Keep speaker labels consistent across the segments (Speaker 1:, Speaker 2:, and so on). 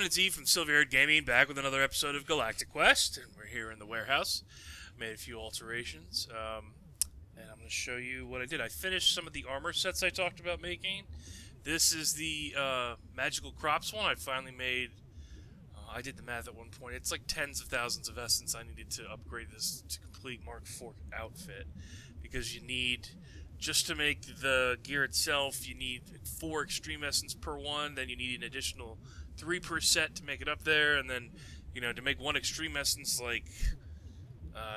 Speaker 1: everyone, it's E from Silverhairedgaming, back with another episode of Galactic Quest, and we're here in the warehouse. Made a few alterations, and I'm going to show you what I did. I finished some of the armor sets I talked about making. This is the Magical Crops one I finally made. I did the math at one point. It's like tens of thousands of essence I needed to upgrade this to complete Mark IV outfit, because you need... Just to make the gear itself, you need 4 extreme essence per one, then you need an additional 3 per set to make it up there, and then, you know, to make 1 extreme essence, like,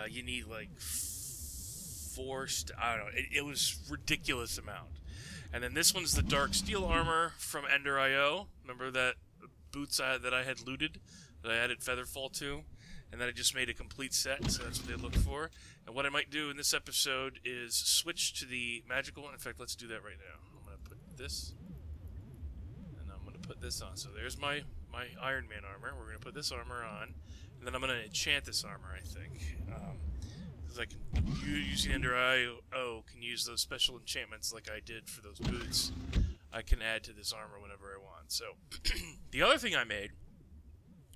Speaker 1: you need, like, 4, I don't know, it was ridiculous amount. And then this one's the Dark Steel Armor from Ender.io. Remember that boots that I had looted, that I added Featherfall to? And then I just made a complete set, so that's what they look for. And what I might do in this episode is switch to the magical one. In fact, let's do that right now. I'm going to put this, and I'm going to put this on. So there's my Iron Man armor. We're going to put this armor on, and then I'm going to enchant this armor, I think. Because I can, using Ender.io, can use those special enchantments like I did for those boots. I can add to this armor whenever I want. So, the other thing I made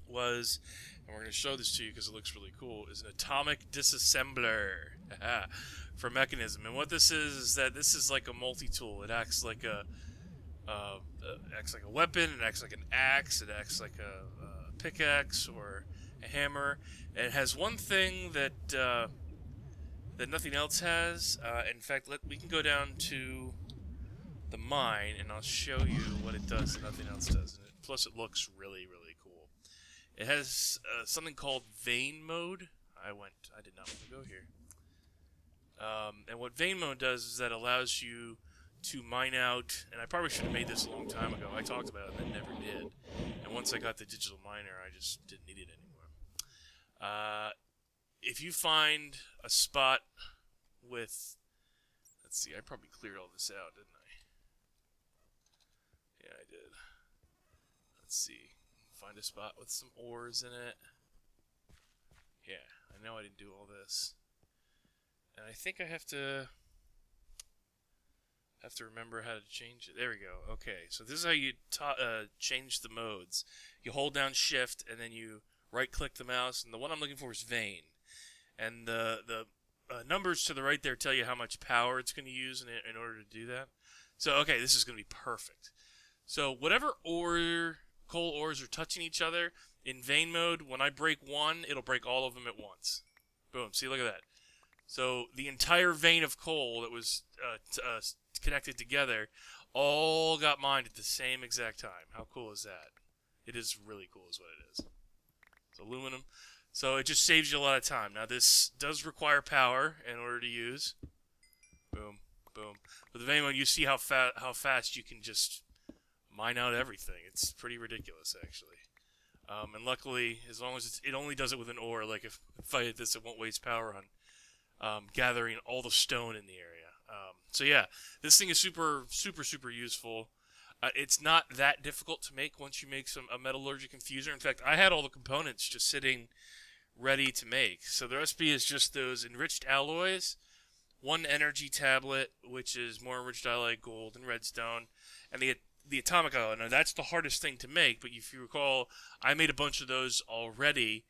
Speaker 1: was, and we're going to show this to you because it looks really cool, is an atomic disassembler for mechanism. And what this is that this is like a multi-tool. It acts like a weapon, it acts like an axe, it acts like a pickaxe or a hammer. And it has one thing that that nothing else has. In fact, we can go down to the mine and I'll show you what it does that nothing else does. And plus it looks really, really cool. It has something called vein mode. I did not want to go here. And what vein mode does is that allows you to mine out, and I probably should have made this a long time ago. I talked about it and then never did. And once I got the digital miner, I just didn't need it anymore. If you find a spot with, let's see, I probably cleared all this out, didn't I? Yeah, I did. Let's see. Find a spot with some ores in it. Yeah, I know I didn't do all this. And I think I have to remember how to change it. There we go. Okay, so this is how you change the modes. You hold down shift and then you right click the mouse, and the one I'm looking for is vein. And the numbers to the right there tell you how much power it's going to use in order to do that. So okay, this is going to be perfect. So whatever coal ores are touching each other in vein mode, when I break one, it'll break all of them at once. Boom. See, look at that. So the entire vein of coal that was connected together all got mined at the same exact time. How cool is that? It is really cool is what it is. It's aluminum. So it just saves you a lot of time. Now this does require power in order to use. Boom. Boom. With the vein mode, you see how fast you can just mine out everything. It's pretty ridiculous, actually. And luckily, as long as it only does it with an ore, like if I hit this, it won't waste power on gathering all the stone in the area. So yeah, this thing is super, super, super useful. It's not that difficult to make once you make a metallurgic infuser. In fact, I had all the components just sitting ready to make. So the recipe is just those enriched alloys, 1 energy tablet, which is more enriched alloy, gold, and redstone, and the atomic alloy. Now that's the hardest thing to make, but if you recall, I made a bunch of those already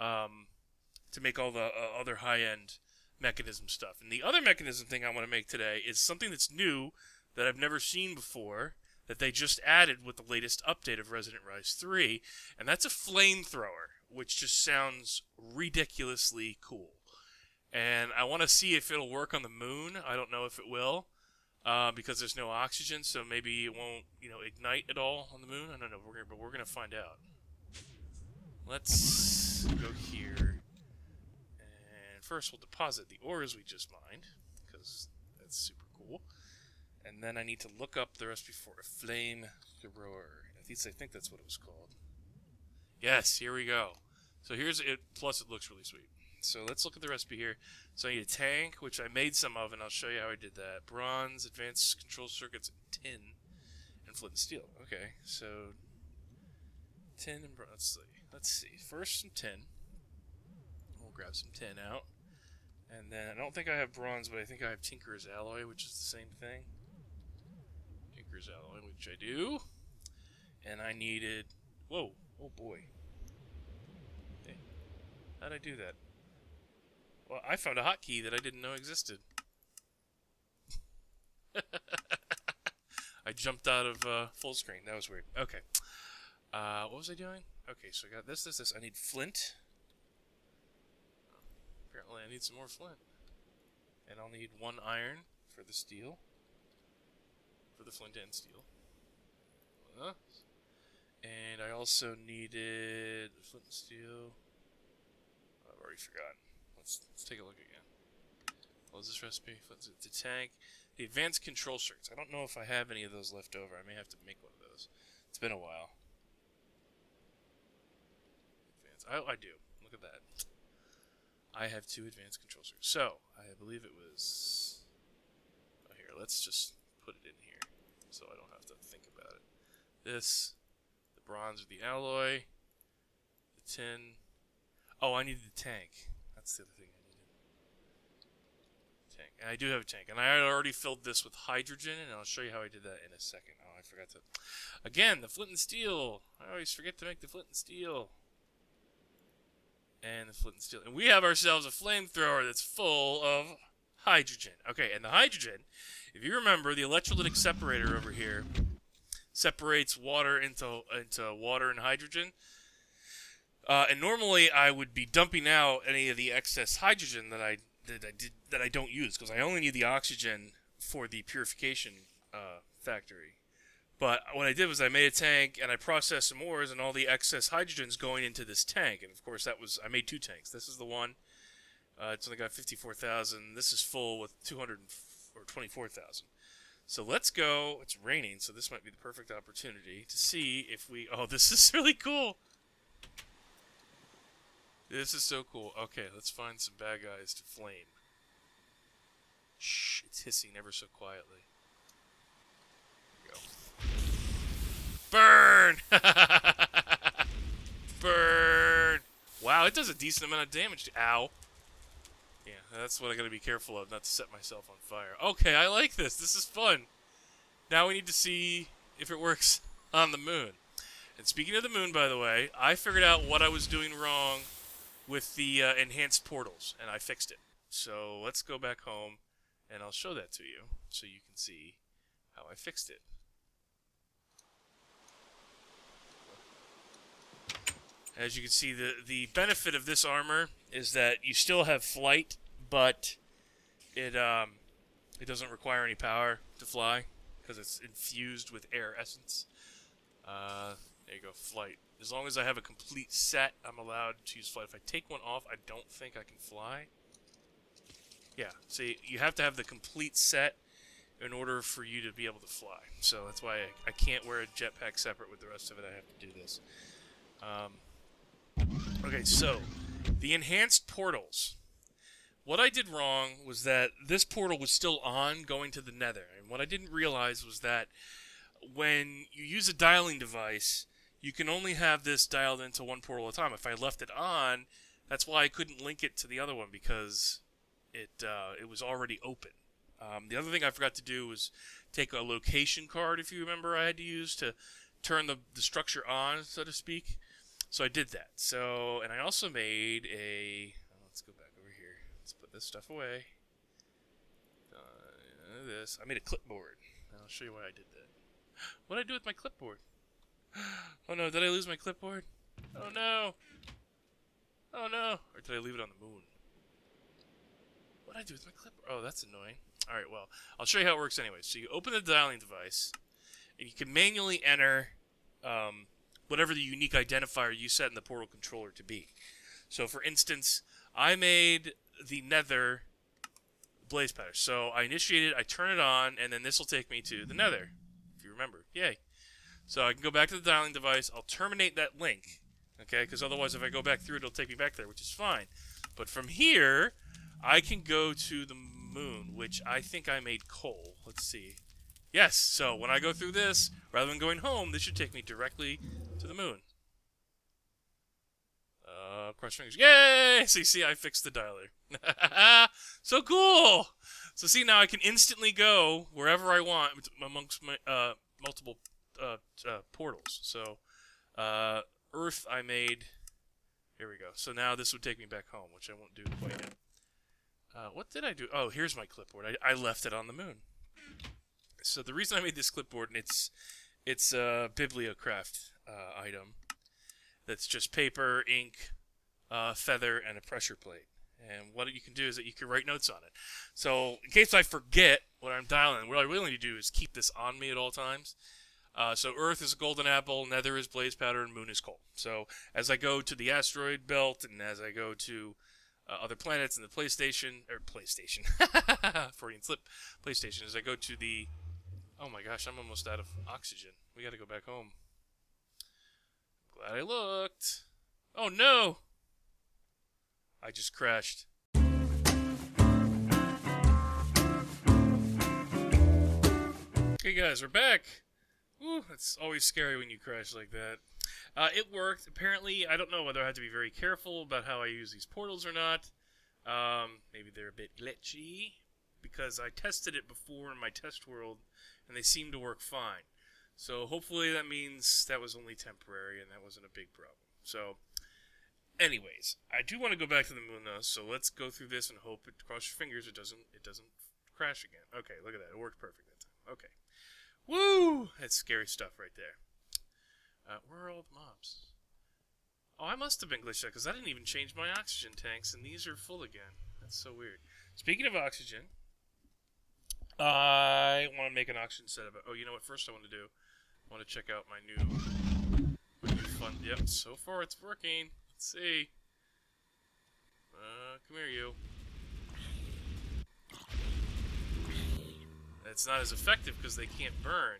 Speaker 1: to make all the other high-end mechanism stuff. And the other mechanism thing I want to make today is something that's new that I've never seen before, that they just added with the latest update of Resonant Rise 3, and that's a flamethrower, which just sounds ridiculously cool. And I want to see if it'll work on the moon. I don't know if it will. Because there's no oxygen, so maybe it won't, ignite at all on the moon. I don't know, but we're gonna find out. Let's go here, and first we'll deposit the ores we just mined, because that's super cool. And then I need to look up the recipe for a flamethrower. At least I think that's what it was called. Yes, here we go. So here's it. Plus, it looks really sweet. So let's look at the recipe here. So I need a tank, which I made some of, and I'll show you how I did that. Bronze, advanced control circuits, tin, and flint and steel. Okay, so tin and bronze. Let's see. First, some tin. We'll grab some tin out. And then, I don't think I have bronze, but I think I have Tinker's Alloy, which is the same thing. Tinker's Alloy, which I do. And I needed... Whoa, Oh boy. Hey, how'd I do that? Well, I found a hotkey that I didn't know existed. I jumped out of full screen. That was weird. Okay. What was I doing? Okay, so I got this. I need flint. Apparently I need some more flint. And I'll need 1 iron for the steel. For the flint and steel. And I also needed flint and steel. I've already forgotten. Let's take a look again. What was this recipe? The tank. The advanced control circuits. I don't know if I have any of those left over. I may have to make one of those. It's been a while. I do. Look at that. I have 2 advanced control circuits. So, I believe it was... Oh, here, let's just put it in here so I don't have to think about it. This, the bronze or the alloy, the tin. Oh, I needed the tank. That's the other thing I needed. Tank. And I do have a tank. And I had already filled this with hydrogen, and I'll show you how I did that in a second. Oh, I forgot to... Again, the flint and steel. I always forget to make the flint and steel. And the flint and steel. And we have ourselves a flamethrower that's full of hydrogen. Okay, and the hydrogen, if you remember, the electrolytic separator over here separates water into water and hydrogen. And normally I would be dumping out any of the excess hydrogen that I don't use, because I only need the oxygen for the purification factory. But what I did was I made a tank, and I processed some ores, and all the excess hydrogen's going into this tank. And, of course, I made 2 tanks. This is the one. It's only got 54,000. This is full with 224,000. So let's go. It's raining, so this might be the perfect opportunity to see if we... Oh, this is really cool. This is so cool. Okay, let's find some bad guys to flame. Shh, it's hissing ever so quietly. There we go. Burn! Burn! Wow, it does a decent amount of damage. Ow. Yeah, that's what I gotta be careful of, not to set myself on fire. Okay, I like this. This is fun. Now we need to see if it works on the moon. And speaking of the moon, by the way, I figured out what I was doing wrong with the enhanced portals, and I fixed it. So let's go back home, and I'll show that to you, so you can see how I fixed it. As you can see, the benefit of this armor is that you still have flight, but it doesn't require any power to fly because it's infused with air essence. There you go, flight. As long as I have a complete set, I'm allowed to use flight. If I take one off, I don't think I can fly. Yeah, see, you have to have the complete set in order for you to be able to fly. So that's why I can't wear a jetpack separate with the rest of it. I have to do this. Okay, so the enhanced portals. What I did wrong was that this portal was still on going to the Nether. And what I didn't realize was that when you use a dialing device, you can only have this dialed into one portal at a time. If I left it on, that's why I couldn't link it to the other one, because it was already open. The other thing I forgot to do was take a location card, if you remember, I had to use to turn the structure on, so to speak. So I did that. So, and I also made a... let's go back over here. Let's put this stuff away. This. I made a clipboard. I'll show you why I did that. What did I do with my clipboard? Oh no, did I lose my clipboard? Oh no! Oh no! Or did I leave it on the moon? What did I do with my clipboard? Oh, that's annoying. Alright, well, I'll show you how it works anyway. So you open the dialing device, and you can manually enter whatever the unique identifier you set in the portal controller to be. So, for instance, I made the Nether blaze pattern. So I initiate it, I turn it on, and then this will take me to the Nether, if you remember. Yay. So I can go back to the dialing device, I'll terminate that link, okay, because otherwise if I go back through it, it'll take me back there, which is fine. But from here, I can go to the moon, which I think I made coal. Let's see. Yes, so when I go through this, rather than going home, this should take me directly to the moon. Cross fingers. Yay! So you see, I fixed the dialer. So cool! So see, now I can instantly go wherever I want amongst my multiple portals. So Earth I made. Here we go. So now this would take me back home, which I won't do quite yet. What did I do? Oh, here's my clipboard. I left it on the moon. So the reason I made this clipboard, and it's a bibliocraft item. That's just paper, ink, feather, and a pressure plate. And what you can do is that you can write notes on it. So in case I forget what I'm dialing, what I really need to do is keep this on me at all times. So Earth is a golden apple, Nether is blaze powder, and Moon is coal. So as I go to the asteroid belt, and as I go to other planets in the PlayStation, Freudian slip, PlayStation, as I go to the, oh my gosh, I'm almost out of oxygen. We gotta go back home. Glad I looked. Oh no! I just crashed. Okay guys, we're back. Woo, it's always scary when you crash like that. It worked. Apparently, I don't know whether I have to be very careful about how I use these portals or not. Maybe they're a bit glitchy, because I tested it before in my test world, and they seem to work fine. So hopefully that means that was only temporary, and that wasn't a big problem. So, anyways, I do want to go back to the moon, though, so let's go through this and hope, cross your fingers, it doesn't crash again. Okay, look at that. It worked perfect that time. Okay. Woo! That's scary stuff right there. Where are all the mobs? Oh, I must have been glitched out, because I didn't even change my oxygen tanks, and these are full again. That's so weird. Speaking of oxygen, I want to make an oxygen setup. Oh, you know what? First I want to do, I want to check out my new fun. Yep, so far it's working. Let's see. Come here, you. It's not as effective because they can't burn.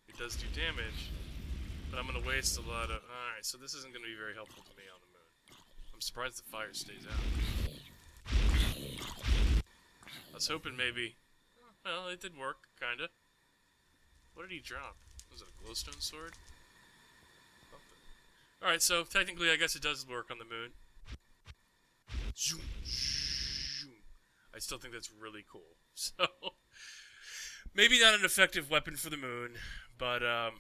Speaker 1: It does do damage, but I'm going to waste a lot of... Alright, so this isn't going to be very helpful to me on the moon. I'm surprised the fire stays out. I was hoping maybe... Well, it did work, kinda. What did he drop? Was it a glowstone sword? Alright, so technically I guess it does work on the moon. Zoom, zoom. I still think that's really cool. So... Maybe not an effective weapon for the moon, but, well,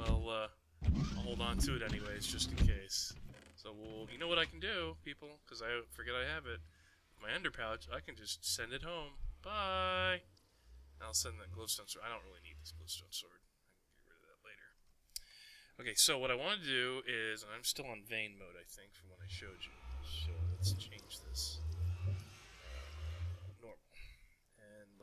Speaker 1: I'll hold on to it anyways, just in case. So, you know what I can do, people, because I forget I have it. My ender pouch, I can just send it home. Bye! I'll send that glowstone sword. I don't really need this glowstone sword. I can get rid of that later. Okay, so what I want to do is, and I'm still on vein mode, I think, from what I showed you. So, let's change this.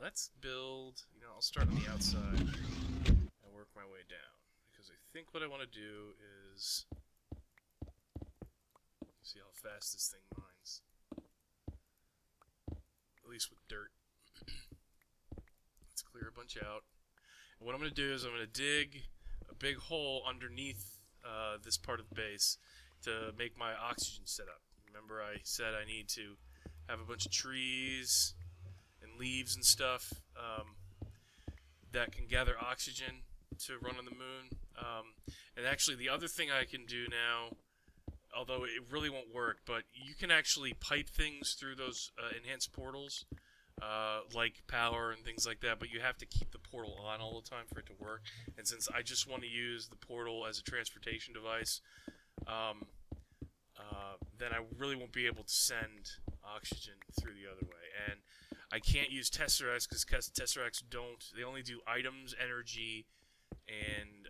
Speaker 1: Let's build, I'll start on the outside and work my way down. Because I think what I want to do is, see how fast this thing mines. At least with dirt. Let's clear a bunch out. And what I'm going to do is I'm going to dig a big hole underneath this part of the base to make my oxygen setup. Remember I said I need to have a bunch of trees and leaves and stuff that can gather oxygen to run on the moon. And actually the other thing I can do now, although it really won't work, but you can actually pipe things through those enhanced portals, like power and things like that, but you have to keep the portal on all the time for it to work. And since I just want to use the portal as a transportation device, then I really won't be able to send oxygen through the other way. And I can't use Tesseracts because Tesseracts they only do items, energy, and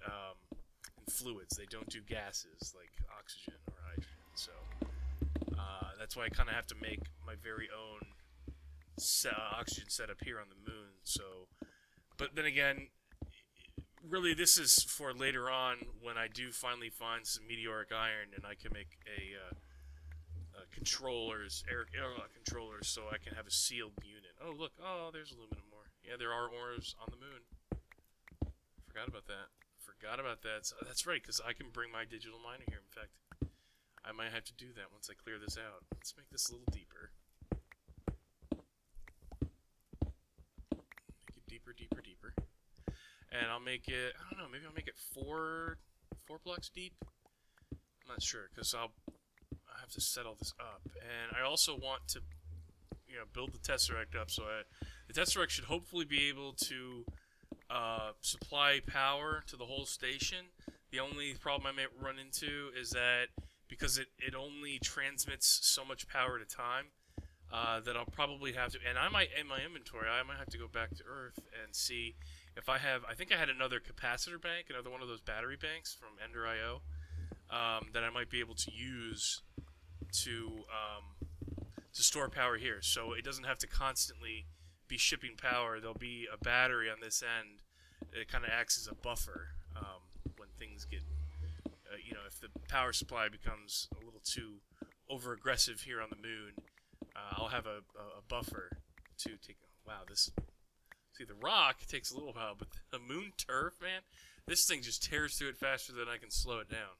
Speaker 1: fluids. They don't do gases like oxygen or hydrogen. So that's why I kind of have to make my very own oxygen setup here on the moon. So, but then again, really this is for later on when I do finally find some meteoric iron and I can make a controllers, air controllers, so I can have a sealed unit. Oh look, oh there's aluminum ore. Yeah, there are ores on the moon. Forgot about that. So that's right, because I can bring my digital miner here. In fact, I might have to do that once I clear this out. Let's make this a little deeper. Make it deeper, deeper, deeper. And I'll make it, I don't know, maybe I'll make it four blocks deep? I'm not sure, because I'll have to set all this up. And I also want to, build the Tesseract up, so the Tesseract should hopefully be able to supply power to the whole station. The only problem I may run into is that because it only transmits so much power at a time, that I'll probably have to, and I might, in my inventory, I might have to go back to Earth and see if I have, I think I had another capacitor bank, another one of those battery banks from Ender.io, that I might be able to use to store power here, so it doesn't have to constantly be shipping power. There'll be a battery on this end. It kind of acts as a buffer when things get, if the power supply becomes a little too over aggressive here on the moon. I'll have a buffer to take. Wow, see, the rock takes a little while, but the moon turf, man, this thing just tears through it faster than I can slow it down.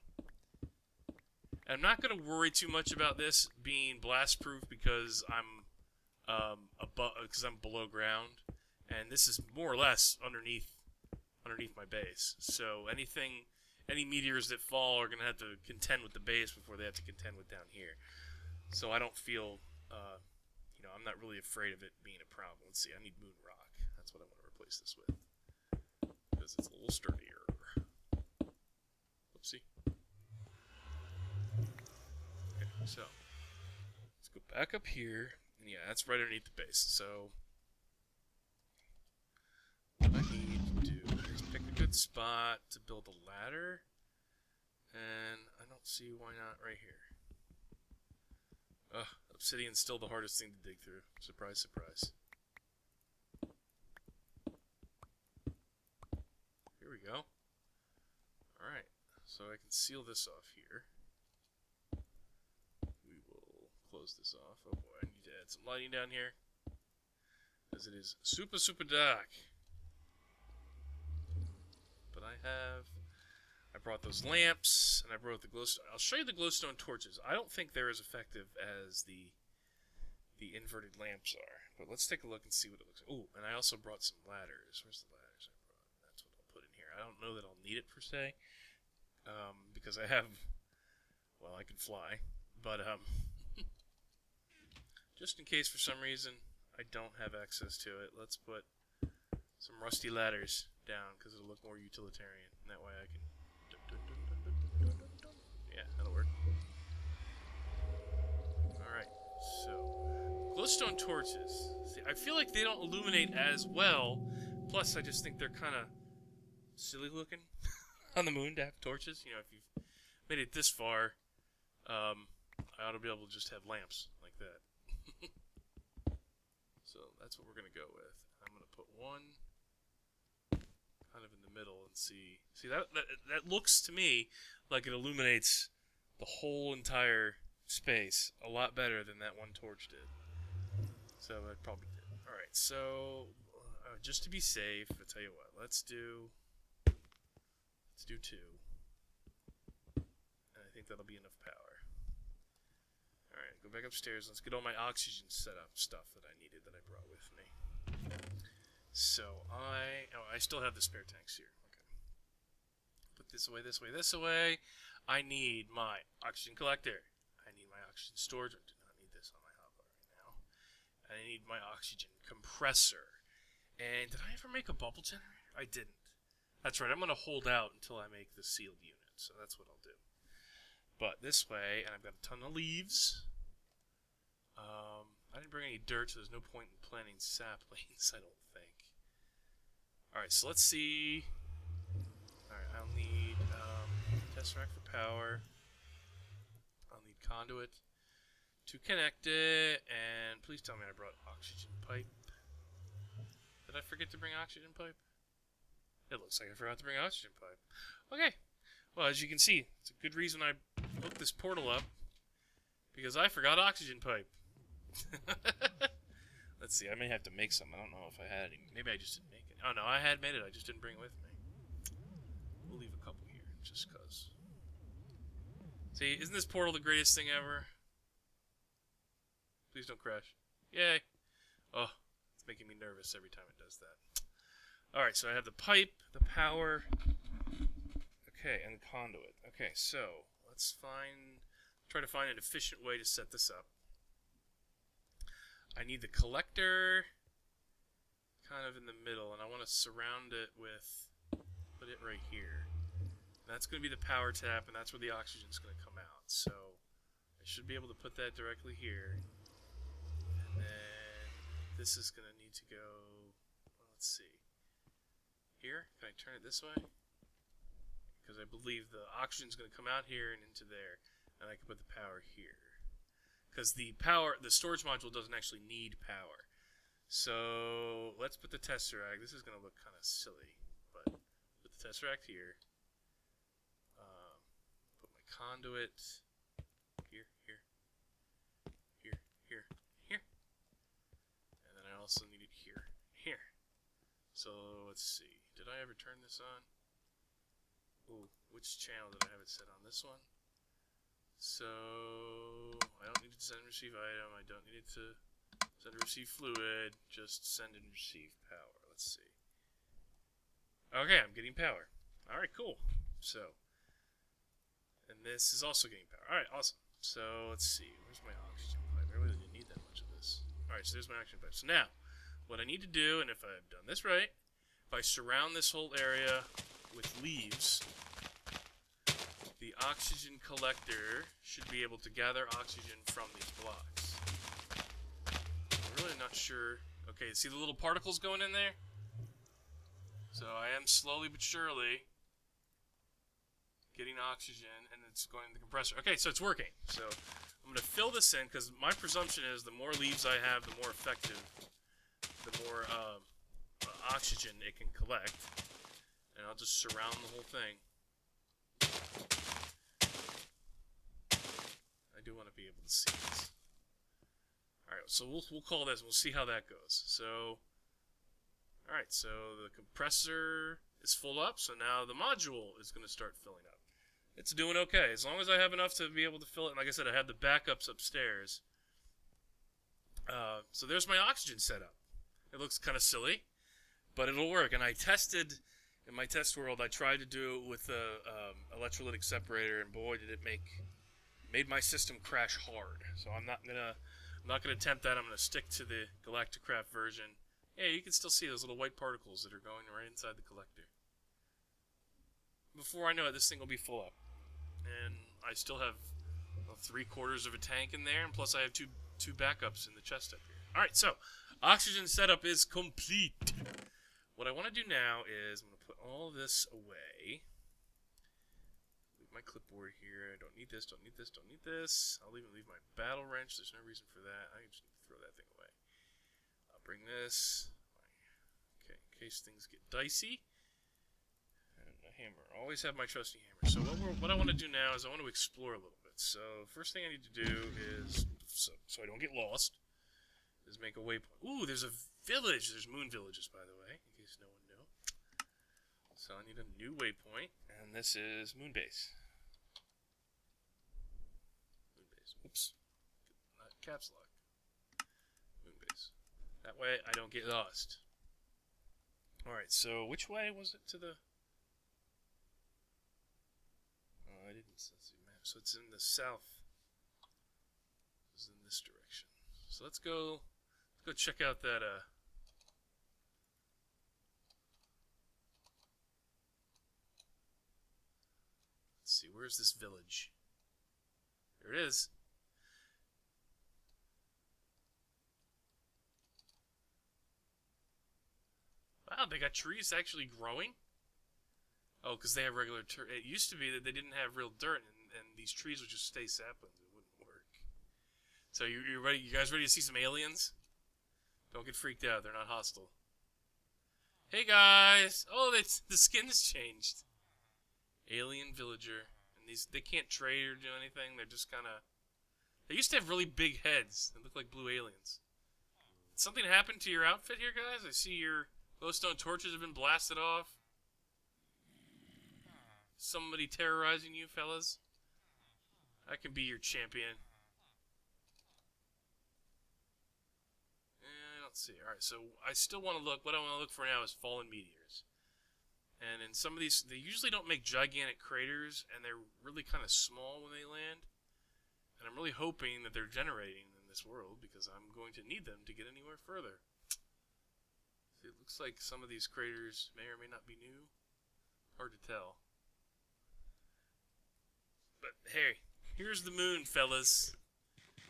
Speaker 1: And I'm not going to worry too much about this being blast proof because I'm below ground, and this is more or less underneath my base. So any meteors that fall are going to have to contend with the base before they have to contend with down here. So I don't feel, I'm not really afraid of it being a problem. Let's see, I need moon rock. That's what I want to replace this with, because it's a little sturdier. Oopsie. Okay, so let's go back up here, and yeah, that's right underneath the base. So what I need to do is pick a good spot to build a ladder, and I don't see why not right here. Obsidian's still the hardest thing to dig through. Surprise, surprise. Here we go. Alright, so I can seal this off here. We will close this off. Oh boy, I need to add some lighting down here, because it is super, super dark. But I brought those lamps, and I brought the glowstone. I'll show you the glowstone torches. I don't think they're as effective as the inverted lamps are. But let's take a look and see what it looks like. Oh, and I also brought some ladders. Where's the ladders I brought? That's what I'll put in here. I don't know that I'll need it per se, because I have, well, I can fly. But just in case for some reason I don't have access to it, let's put some rusty ladders down, because it'll look more utilitarian. And that way I can... Yeah, that'll work. Alright, so glowstone torches. See, I feel like they don't illuminate as well. Plus, I just think they're kind of silly looking on the moon to have torches. You know, if you've made it this far, I ought to be able to just have lamps like that. So that's what we're going to go with. I'm going to put one kind of in the middle and see that looks to me like it illuminates the whole entire space a lot better than that one torch did. So I probably did. Alright, so just to be safe, I'll tell you what, let's do 2. And I think that'll be enough power. Alright, go back upstairs. Let's get all my oxygen setup stuff that I needed that I brought with me. So I still have the spare tanks here. Okay. Put this away, this way, this away. I need my oxygen collector. I need my oxygen storage. I do not need this on my hotbar right now. I need my oxygen compressor. And did I ever make a bubble generator? I didn't. That's right. I'm going to hold out until I make the sealed unit. So that's what I'll do. But this way, and I've got a ton of leaves. I didn't bring any dirt, so there's no point in planting saplings, I don't think. Alright, so let's see. Alright, I'll need tesseract for power. I'll need conduit to connect it. And please tell me I brought oxygen pipe. Did I forget to bring oxygen pipe? It looks like I forgot to bring oxygen pipe. Okay. Well, as you can see, it's a good reason I hooked this portal up, because I forgot oxygen pipe. Let's see, I may have to make some. I don't know if I had any. Maybe I just didn't make it. Oh no, I had made it. I just didn't bring it with me. We'll leave a couple here, just because. See, isn't this portal the greatest thing ever? Please don't crash. Yay. Oh, it's making me nervous every time it does that. Alright, so I have the pipe, the power. Okay, and the conduit. Okay, so let's try to find an efficient way to set this up. I need the collector kind of in the middle, and I want to surround it with, put it right here. That's going to be the power tap, and that's where the oxygen's going to come out. So I should be able to put that directly here. And then this is going to need to go, well, let's see. Here, can I turn it this way? Because I believe the oxygen's going to come out here and into there, and I can put the power here. Because the storage module doesn't actually need power. So let's put the tesseract. This is going to look kind of silly, but put the tesseract here. Put my conduit here, here, here, here, here, and then I also need it here, here. So let's see. Did I ever turn this on? Ooh, which channel did I have it set on? This one. So I don't need to send and receive item. I don't need it to send and receive fluid. Just send and receive power. Let's see. Okay, I'm getting power. Alright, cool. So, and this is also getting power. Alright, awesome. So, let's see. Where's my oxygen pipe? I really didn't need that much of this. Alright, so there's my oxygen pipe. So now, what I need to do, and if I've done this right, if I surround this whole area with leaves, the oxygen collector should be able to gather oxygen from these blocks. I'm really not sure. Okay, see the little particles going in there? So I am slowly but surely getting oxygen, and it's going in the compressor. Okay, so it's working. So I'm going to fill this in, because my presumption is the more leaves I have, the more effective, the more oxygen it can collect. And I'll just surround the whole thing. I do want to be able to see this. Alright, so we'll call this, we'll see how that goes. So, alright, so the compressor is full up, so now the module is going to start filling up. It's doing okay, as long as I have enough to be able to fill it. And like I said, I have the backups upstairs. So there's my oxygen setup. It looks kind of silly, but it'll work. And I tested, in my test world, I tried to do it with the electrolytic separator, and boy, did it made my system crash hard. So I'm not gonna attempt that. I'm gonna stick to the Galactic Craft version. Yeah, you can still see those little white particles that are going right inside the collector. Before I know it, this thing will be full up, and I still have 3/4 of a tank in there, and plus I have two backups in the chest up here. All right, so oxygen setup is complete. What I want to do now is I'm going to put all this away. Leave my clipboard here. I don't need this, don't need this, don't need this. I'll even leave my battle wrench. There's no reason for that. I just need to throw that thing away. I'll bring this. Okay, in case things get dicey. And a hammer. Always have my trusty hammer. So what I want to do now is I want to explore a little bit. So first thing I need to do is, so I don't get lost, is make a waypoint. Ooh, there's a village. There's moon villages, by the way, in case no one knew. So I need a new waypoint, and this is Moonbase. Moonbase. Oops. Not caps lock. Moonbase. That way I don't get lost. Alright, so which way was it to the... Oh, I didn't see the map. So it's in the south. It's in this direction. So let's go check out that, let's see, where's this village? There it is. Wow, they got trees actually growing? Oh, because they have regular it used to be that they didn't have real dirt, and these trees would just stay saplings. It wouldn't work. So you ready? You guys ready to see some aliens? Don't get freaked out. They're not hostile. Hey guys! Oh, the skin's changed. Alien villager. And they can't trade or do anything. They're just kind of... They used to have really big heads. They look like blue aliens. Did something happen to your outfit here, guys? I see your glowstone torches have been blasted off. Somebody terrorizing you, fellas? I can be your champion. Let's see. Alright, so I still want to look. What I want to look for now is fallen meteors. And in some of these, they usually don't make gigantic craters, and they're really kind of small when they land. And I'm really hoping that they're generating in this world, because I'm going to need them to get anywhere further. See, it looks like some of these craters may or may not be new. Hard to tell. But hey, here's the moon, fellas.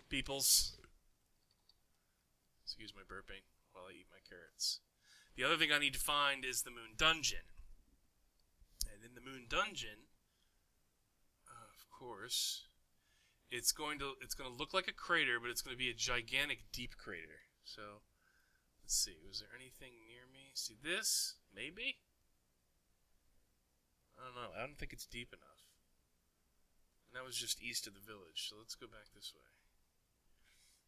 Speaker 1: Peoples. Excuse my burping while I eat my carrots. The other thing I need to find is the moon dungeon. And in the moon dungeon, of course, it's going to look like a crater, but it's going to be a gigantic deep crater. So, let's see. Was there anything near me? See this? Maybe? I don't know. I don't think it's deep enough. And that was just east of the village. So let's go back this way.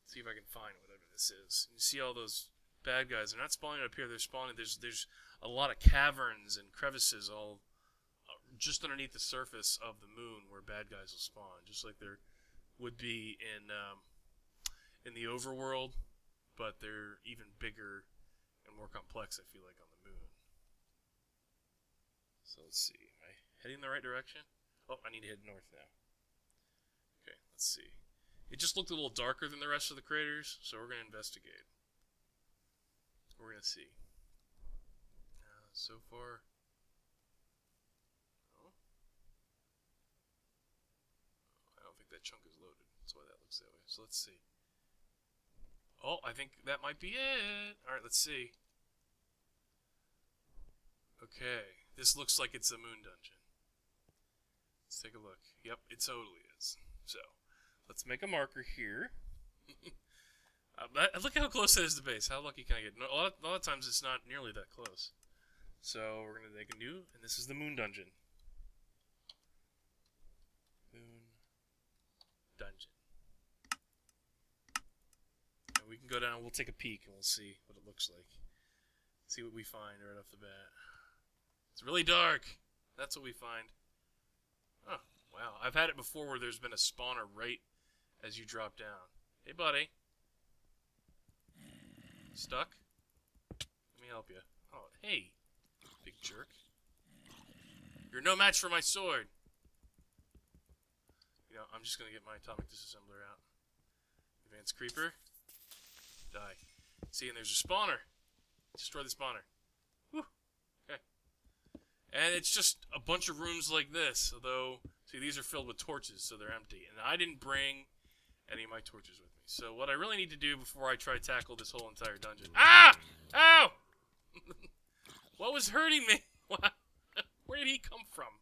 Speaker 1: See if I can find whatever this is. You see all those bad guys. They're not spawning up here. They're spawning. There's a lot of caverns and crevices all just underneath the surface of the moon where bad guys will spawn. Just like there would be in the overworld. But they're even bigger and more complex, I feel like, on the moon. So let's see. Am I heading in the right direction? Oh, I need to head north now. Okay, let's see. It just looked a little darker than the rest of the craters, so we're going to investigate. We're going to see. So far... Oh. I don't think that chunk is loaded. That's why that looks that way. So let's see. Oh, I think that might be it. Alright, let's see. Okay. This looks like it's a moon dungeon. Let's take a look. Yep, it totally is. So, let's make a marker here. Look how close that is to base. How lucky can I get? A lot of times it's not nearly that close. So, we're going to make a new, and this is the moon dungeon. Moon dungeon. And we can go down, we'll take a peek, and we'll see what it looks like. See what we find right off the bat. It's really dark. That's what we find. Oh, wow. I've had it before where there's been a spawner right as you drop down. Hey, buddy. Stuck? Let me help you. Oh, hey. Big jerk. You're no match for my sword. You know, I'm just going to get my atomic disassembler out. Advanced creeper. Die. See, and there's a spawner. Destroy the spawner. Whew. Okay. And it's just a bunch of rooms like this, although, see, these are filled with torches, so they're empty. And I didn't bring any of my torches with me. So what I really need to do before I try to tackle this whole entire dungeon... Ah! Ow! What was hurting me? Where did he come from?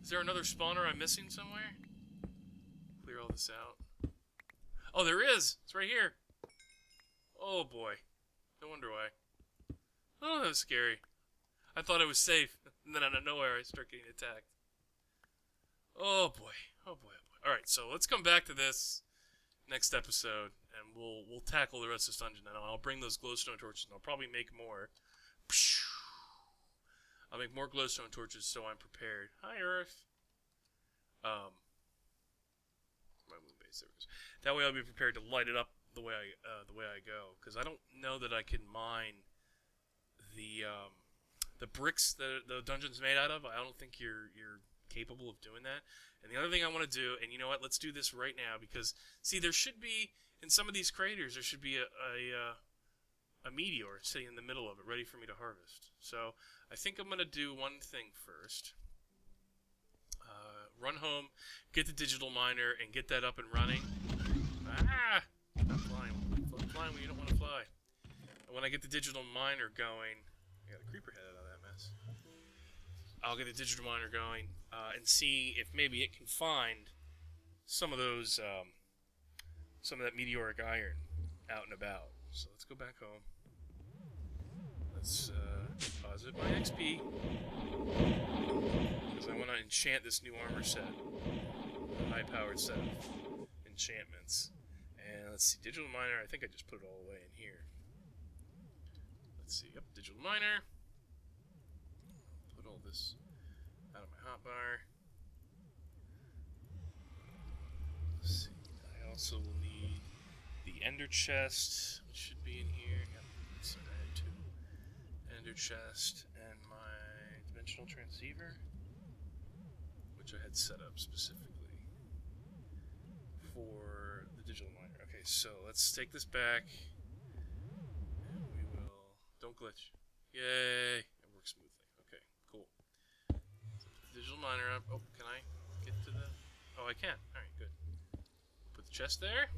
Speaker 1: Is there another spawner I'm missing somewhere? Clear all this out. Oh, there is! It's right here. Oh, boy. No wonder why. Oh, that was scary. I thought I was safe, and then out of nowhere I start getting attacked. Oh, boy. Oh, boy, oh, boy. Alright, so let's come back to this next episode, and we'll tackle the rest of this dungeon. And I'll bring those glowstone torches, and I'll probably make more. I'll make more glowstone torches so I'm prepared. Hi, Earth. My moon base, there it goes. That way I'll be prepared to light it up the way I go, because I don't know that I can mine the bricks that the dungeon's made out of. I don't think you're capable of doing that. And the other thing I want to do, and you know what, let's do this right now, because see, there should be in some of these craters there should be a meteor sitting in the middle of it, ready for me to harvest. So I think I'm gonna do one thing first. Run home, get the digital miner, and get that up and running. Ah! Stop flying. Flying when you don't want to fly. And when I get the digital miner going... I got a creeper head out of that mess. I'll get the digital miner going and see if maybe it can find some of those... some of that meteoric iron out and about. So let's go back home. Let's deposit my XP. Because I want to enchant this new armor set. A high-powered set of enchantments. And let's see, digital miner, I think I just put it all away in here. Let's see, yep, digital miner. Put all this out of my hotbar. Let's see, I also will need the ender chest, which should be in here. Yep, so I had two. Ender chest and my dimensional transceiver, which I had set up specifically for the digital miner. Okay, so let's take this back. And we will... Don't glitch. Yay! It works smoothly. Okay, cool. So put the digital miner up. Oh, can I get Oh, I can. Alright, good. Put the chest there.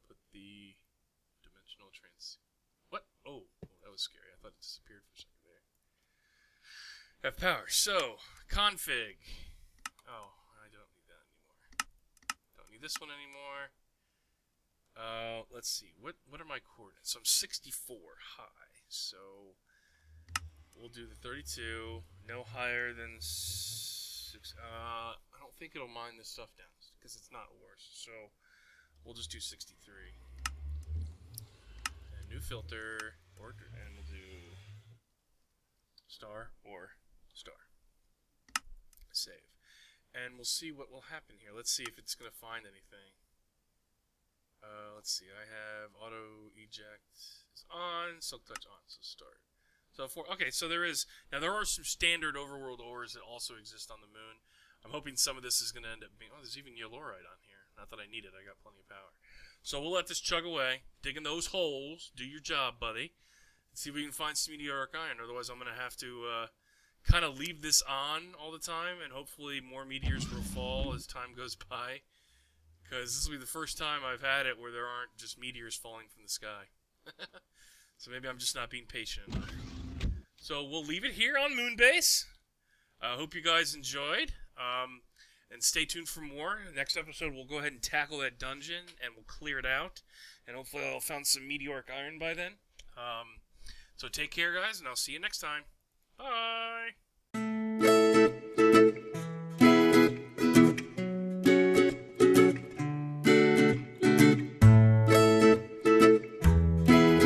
Speaker 1: Put the dimensional trans... What? Oh, that was scary. I thought it disappeared for a second there. Have power. So, config. Oh, I don't need that anymore. Don't need this one anymore. Let's see. What are my coordinates? So I'm 64 high. So we'll do the 32. No higher than 6. I don't think it'll mine this stuff down because it's not worse. So we'll just do 63. And new filter. And we'll do star or star. Save. And we'll see what will happen here. Let's see if it's going to find anything. Let's see. I have auto eject is on, silk touch on, so start. So okay, so there are some standard overworld ores that also exist on the moon. I'm hoping some of this is going to end up being. Oh, there's even yellorite on here. Not that I need it. I got plenty of power. So we'll let this chug away, dig in those holes. Do your job, buddy. And see if we can find some meteoric iron. Otherwise, I'm going to have to kind of leave this on all the time, and hopefully more meteors will fall as time goes by. Because this will be the first time I've had it where there aren't just meteors falling from the sky. So maybe I'm just not being patient enough. So we'll leave it here on Moonbase. I hope you guys enjoyed. And stay tuned for more. Next episode, we'll go ahead and tackle that dungeon, and we'll clear it out. And hopefully I'll have found some meteoric iron by then. So take care, guys, and I'll see you next time. Bye!